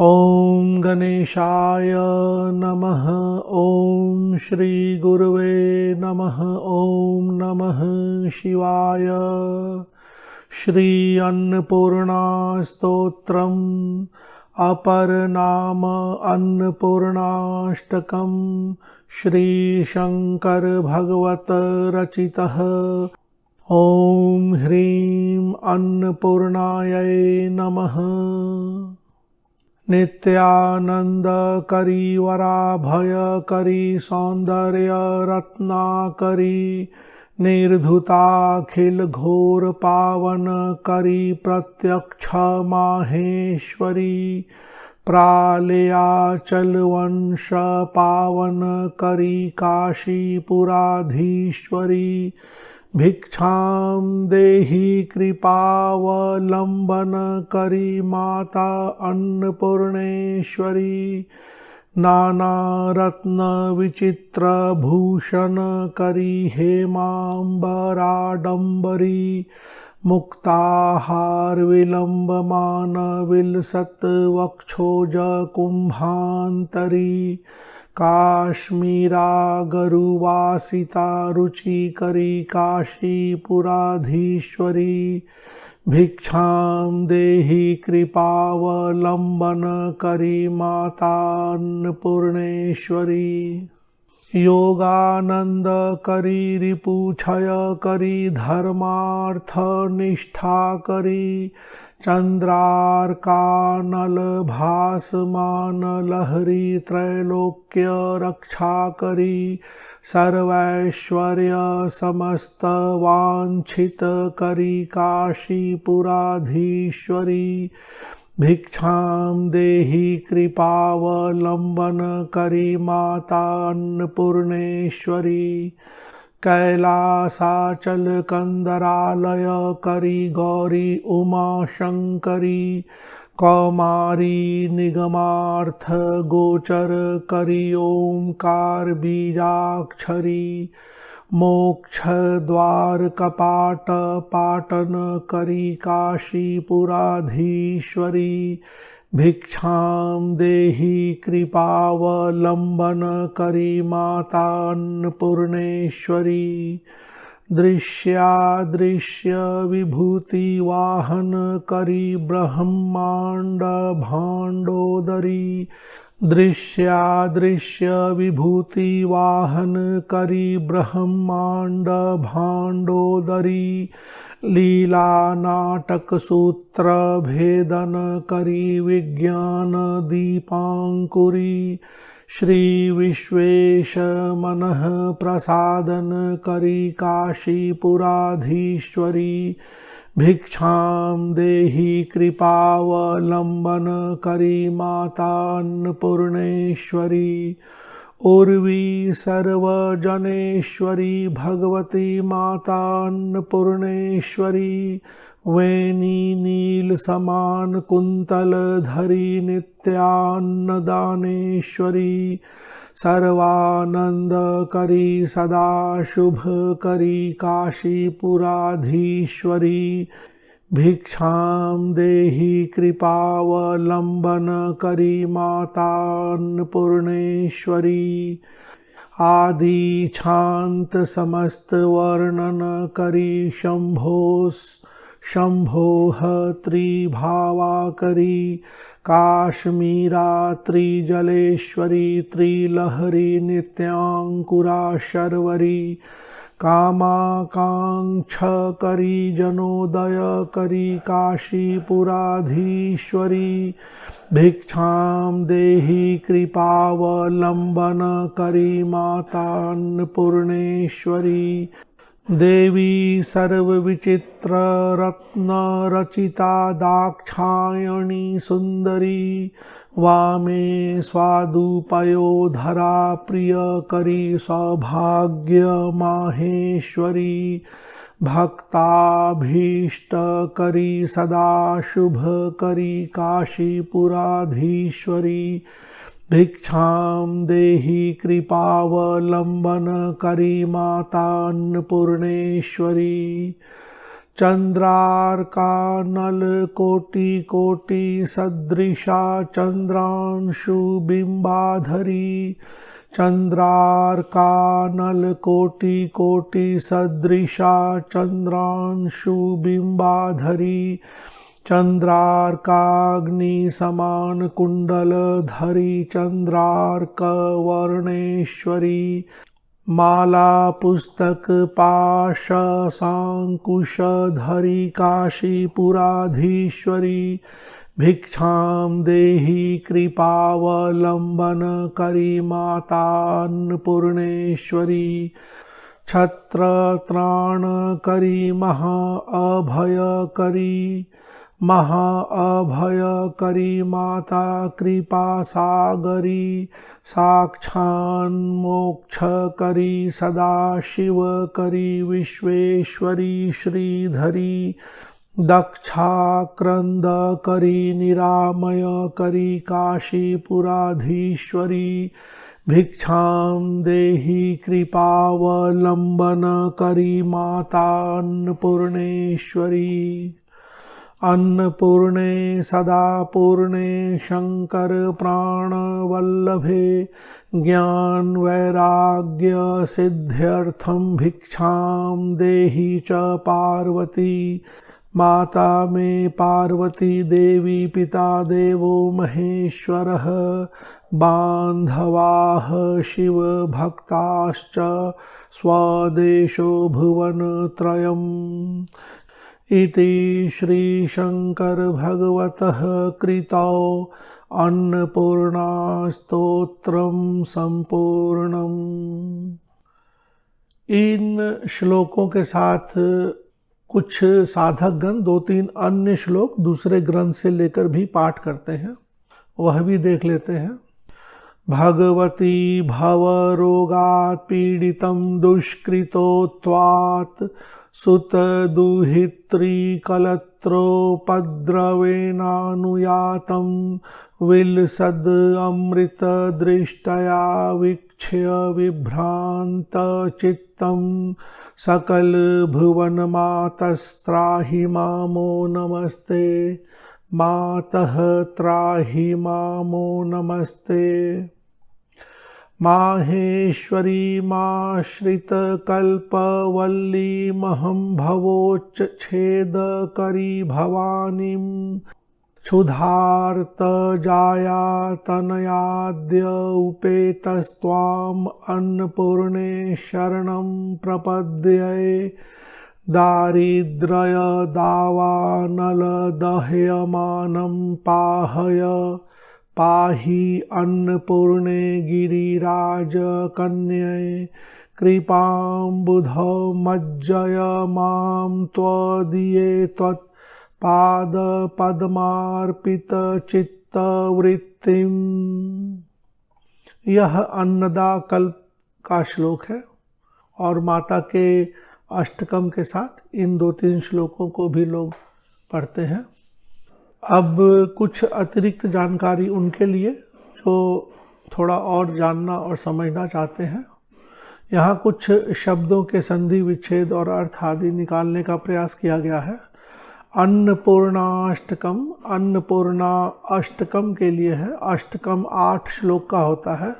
ॐ गणेशाय नमः। ॐ श्रीगुरुवे नमः। ॐ नमः शिवाय। श्री अन्नपूर्णा स्तोत्रम् अपरनाम अन्नपूर्णाष्टकम् श्री शंकर भगवत रचितः। ॐ ह्रीं अन्नपूर्णायै नमः। नित्यानंद करी वराभय करी सौंदर्य रत्नाकरी निर्धुताखिल घोर पावन करी प्रत्यक्ष माहेश्वरी प्रालयाचल वंश पावन करी काशीपुराधीश्वरी भिक्षां देहि कृपावलंबन करी माता अन्नपूर्णेश्वरी नाना रत्न विचित्र भूषण करी हेमांबराडंबरी मुक्ताहार विलंबमान विलसत वक्षोज कुंभांतरी काश्मीरा गरुवासिता रुचिकरी काशीपुराधीश्वरी भिक्षां देहि कृपावलंबन करी माता अन्नपूर्णेश्वरी योगानंद करी रिपुक्षय करी धर्मार्थ निष्ठा करी चंद्रार्कानल भासमान लहरी त्रैलोक्य रक्षा करी सर्वैश्वर्य समस्त वांछित करी काशीपुराधीश्वरी भिक्षां देहि कृपावलंबन करी माता अन्नपूर्णेश्वरी कैलासाचल कंदरालय करी गौरी उमा शंकरी कौमारी निगमार्थ गोचर करी ओंकार बीजाक्षरी मोक्ष द्वार कपाट पाटन करी काशीपुराधीश्वरी भिक्षां देहि कृपावलंबन करी माता अन्नपूर्णेश्वरी दृश्यादृश्य विभूति वाहन करी ब्रह्मांड भांडोदरी दृश्यादृश्य विभूति वाहन करी ब्रह्मांड भांडोदरी लीला नाटक सूत्र भेदन करी विज्ञान दीपांकुरी श्री विश्वेश मनः प्रसादन करी काशीपुराधीश्वरी भिक्षां देहि कृपावलंबन करी माता अन्नपूर्णेश्वरी उर्वी सर्वजनेश्वरी भगवती माता अन्नपूर्णेश्वरी वेणी नील समान कुंतल धरी नित्यान्नदानेश्वरी सर्वानंद करी सदा शुभ करी काशीपुराधीश्वरी भिक्षां देहि कृपावलंबन करी माता अन्नपूर्णेश्वरी आदि छांत समस्त वर्णन करी शंभोह त्रिभावा करी काश्मीरा त्रिजलेश्वरी त्रिलहरी नित्यांकुरा शर्वरी कामाकांक्ष करी जनोदय करी काशीपुराधीश्वरी भिक्षां देहि कृपावलंबन करी माता अन्नपूर्णेश्वरी देवी सर्वविचित्र रत्न रचिता दाक्षायणी सुंदरी वामे स्वादुपयोधरा प्रिय करी सौभाग्य माहेश्वरी भक्ताभीष्ट करी सदा शुभ करी काशीपुराधीश्वरी भिक्षां देहि कृपावलंबन करी माता अन्नपूर्णेश्वरी चंद्रार्का नल कोटि कोटि सदृशा चंद्रांशु बिंबाधरी। चंद्रार्का नल कोटि कोटि सदृशा चंद्रांशु बिंबाधरी। चंद्रार्काग्नि समान कुंडल धरी चंद्रार्क वर्णेश्वरी। माला पुस्तक पाश सांकुश धरी काशीपुराधीश्वरी। भिक्षां देहि कृपावलंबन करी माता अन्नपूर्णेश्वरी। छत्र त्राण करी महा अभय करी। महा अभय करी माता कृपा सागरी। साक्षान् मोक्ष करी सदा शिव करी विश्वेश्वरी श्रीधरी। दक्षाक्रंद करी निरामय करी काशीपुराधीश्वरी। भिक्षां देहि कृपावलंबन करी माता अन्नपूर्णेश्वरी। अन्नपूर्णे सदा पूर्णे शंकर प्राण वल्लभे। ज्ञान वैराग्य सिद्ध्यर्थम भिक्षां देहि च पार्वती। माता में पार्वती देवी पिता देवो महेश्वरः। बान्धवाः शिव भक्ताश्च स्वदेशो भुवनत्रयम्। इति श्री शंकर भगवतः कृतौ अन्नपूर्णा स्तोत्रम संपूर्णम। इन श्लोकों के साथ कुछ साधकगण 2-3 अन्य श्लोक दूसरे ग्रंथ से लेकर भी पाठ करते हैं, वह भी देख लेते हैं। भगवती भवरोगात् पीडितं दुष्कृतोत्वात् सुतदुहित्री कलत्रोपद्रवेणानुयातं। विलसद् अमृतदृष्टया वीक्ष्य विभ्रान्तचित्तं। सकलभुवनमातस्त्राहि मामो नमस्ते। मातः त्राहि मामो नमस्ते। माहेश्वरी माश्रितकल्पवल्लीमहं भवोच्छेदकरी भवानीं। क्षुधार्तजाया तनयाद्य उपेतस्त्वाम् अन्नपूर्णे शरणं प्रपद्ये। दारिद्र्य दावानलदह्यमानं पाहय। पाहि अन्नपूर्णे गिरिराजकन्ये। कृपाम्बुधौ मज्जय मां त्वदीये त्वत्पादपद्मार्पितचित्तवृत्तिम्। यह अन्नदा कल्प का श्लोक है और माता के अष्टकम के साथ इन 2-3 श्लोकों को भी लोग पढ़ते हैं। अब कुछ अतिरिक्त जानकारी उनके लिए जो थोड़ा और जानना और समझना चाहते हैं। यहाँ कुछ शब्दों के संधि विच्छेद और अर्थ आदि निकालने का प्रयास किया गया है। अन्नपूर्णाष्टकम, अन्नपूर्णा अष्टकम के लिए है। अष्टकम 8 श्लोक का होता है,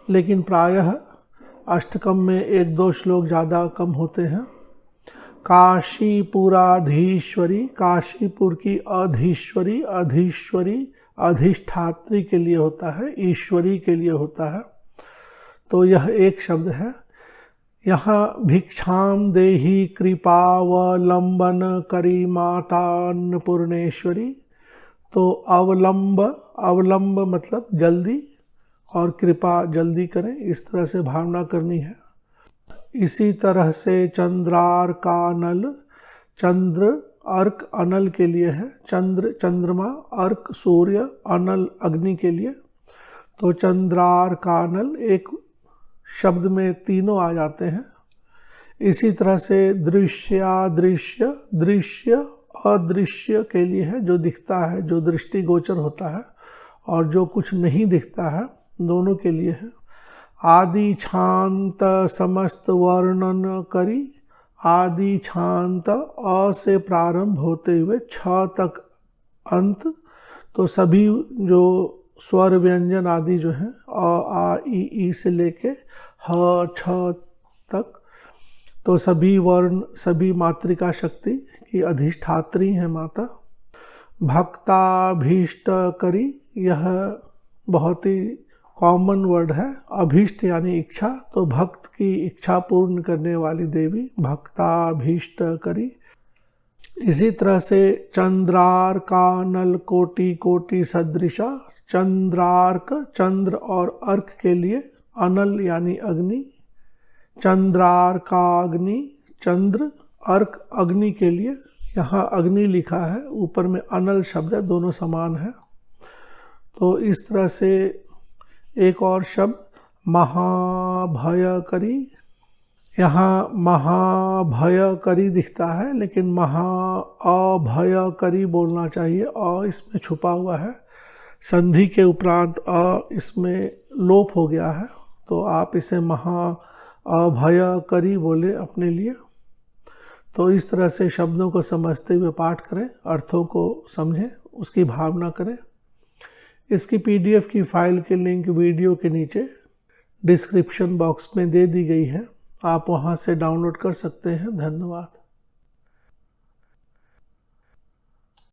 लेकिन प्रायः अष्टकम में 1-2 श्लोक ज़्यादा कम होते हैं। काशीपुराधीश्वरी, काशीपुर की अधीश्वरी, अधीश्वरी अधिष्ठात्री के लिए होता है, ईश्वरी के लिए होता है। तो यह एक शब्द है। यहाँ भिक्षाम देहि कृपावलंबन करी माता अन्नपूर्णेश्वरी। तो अवलंब, अवलंब मतलब जल्दी, और कृपा जल्दी करें, इस तरह से भावना करनी है। इसी तरह से चंद्रार्कानल, चंद्र अर्क अनल के लिए है। चंद्र चंद्रमा, अर्क सूर्य, अनल अग्नि के लिए। तो चंद्रार्कानल एक शब्द में तीनों आ जाते हैं। इसी तरह से दृश्यादृश्य, दृश्य अदृश्य के लिए है, जो दिखता है, जो दृष्टिगोचर होता है, और जो कुछ नहीं दिखता है, दोनों के लिए है। आदि छांत समस्त वर्णन करी, आदि छांत अ से प्रारंभ होते हुए छ तक अंत, तो सभी जो स्वर व्यंजन आदि जो हैं अ आ ई से लेके ह छ तक, तो सभी वर्ण सभी मातृका शक्ति की अधिष्ठात्री हैं माता। भक्ताभीष्ट करी, यह बहुत ही कॉमन वर्ड है। अभीष्ट यानी इच्छा, तो भक्त की इच्छा पूर्ण करने वाली देवी भक्ताभीष्ट करी। इसी तरह से चंद्रार्का नल कोटि कोटि सदृशा, चंद्रार्क चंद्र और अर्क के लिए, अनल यानी अग्नि, चंद्रार्काग्नि चंद्र, अर्क अग्नि के लिए, यहाँ अग्नि लिखा है, ऊपर में अनल शब्द है, दोनों समान है। तो इस तरह से एक और शब्द महाभयकरी, यहाँ महाभयकरी दिखता है लेकिन महाअभयकरी बोलना चाहिए, अ इसमें छुपा हुआ है, संधि के उपरांत अ इसमें लोप हो गया है, तो आप इसे महाअभयकरी बोले अपने लिए। तो इस तरह से शब्दों को समझते हुए पाठ करें, अर्थों को समझें, उसकी भावना करें। इसकी PDF की फाइल के लिंक वीडियो के नीचे डिस्क्रिप्शन बॉक्स में दे दी गई है, आप वहां से डाउनलोड कर सकते हैं। धन्यवाद।